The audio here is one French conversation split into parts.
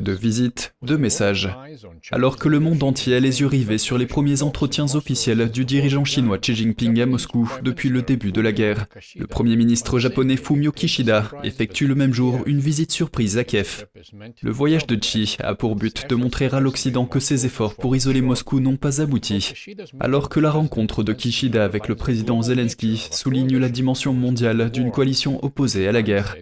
De visites, de messages. Alors que le monde entier a les yeux rivés sur les premiers entretiens officiels du dirigeant chinois Xi Jinping à Moscou depuis le début de la guerre, le Premier ministre japonais Fumio Kishida effectue le même jour une visite surprise à Kiev. Le voyage de Xi a pour but de montrer à l'Occident que ses efforts pour isoler Moscou n'ont pas abouti, alors que la rencontre de Kishida avec le président Zelensky souligne la dimension mondiale d'une coalition opposée à la guerre.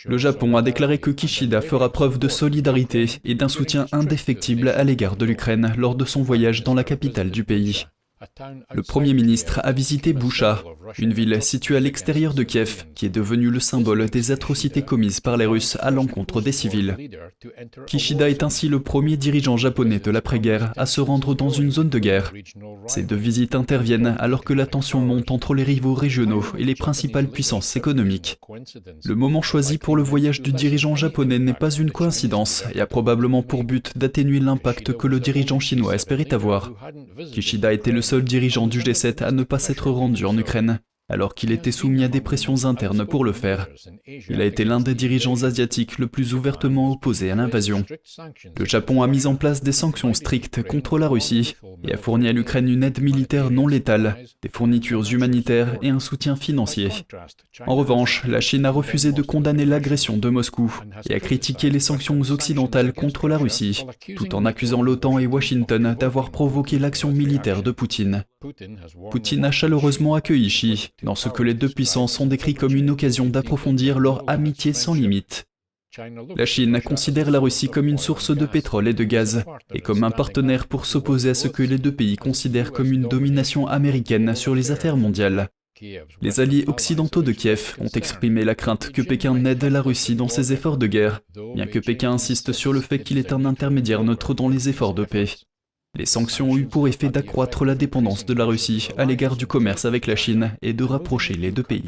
Le Japon a déclaré que Kishida fera preuve de solidarité et d'un soutien indéfectible à l'égard de l'Ukraine lors de son voyage dans la capitale du pays. Le Premier ministre a visité Boutcha, une ville située à l'extérieur de Kiev, qui est devenue le symbole des atrocités commises par les Russes à l'encontre des civils. Kishida est ainsi le premier dirigeant japonais de l'après-guerre à se rendre dans une zone de guerre. Ces deux visites interviennent alors que la tension monte entre les rivaux régionaux et les principales puissances économiques. Le moment choisi pour le voyage du dirigeant japonais n'est pas une coïncidence et a probablement pour but d'atténuer l'impact que le dirigeant chinois espérait avoir. Kishida était le seul dirigeant du G7 à ne pas s'être rendu en Ukraine, alors qu'il était soumis à des pressions internes pour le faire. Il a été l'un des dirigeants asiatiques le plus ouvertement opposé à l'invasion. Le Japon a mis en place des sanctions strictes contre la Russie et a fourni à l'Ukraine une aide militaire non létale, des fournitures humanitaires et un soutien financier. En revanche, la Chine a refusé de condamner l'agression de Moscou et a critiqué les sanctions occidentales contre la Russie, tout en accusant l'OTAN et Washington d'avoir provoqué l'action militaire de Poutine. Poutine a chaleureusement accueilli Xi, dans ce que les deux puissances ont décrit comme une occasion d'approfondir leur amitié sans limite. La Chine considère la Russie comme une source de pétrole et de gaz, et comme un partenaire pour s'opposer à ce que les deux pays considèrent comme une domination américaine sur les affaires mondiales. Les alliés occidentaux de Kiev ont exprimé la crainte que Pékin aide la Russie dans ses efforts de guerre, bien que Pékin insiste sur le fait qu'il est un intermédiaire neutre dans les efforts de paix. Les sanctions ont eu pour effet d'accroître la dépendance de la Russie à l'égard du commerce avec la Chine et de rapprocher les deux pays.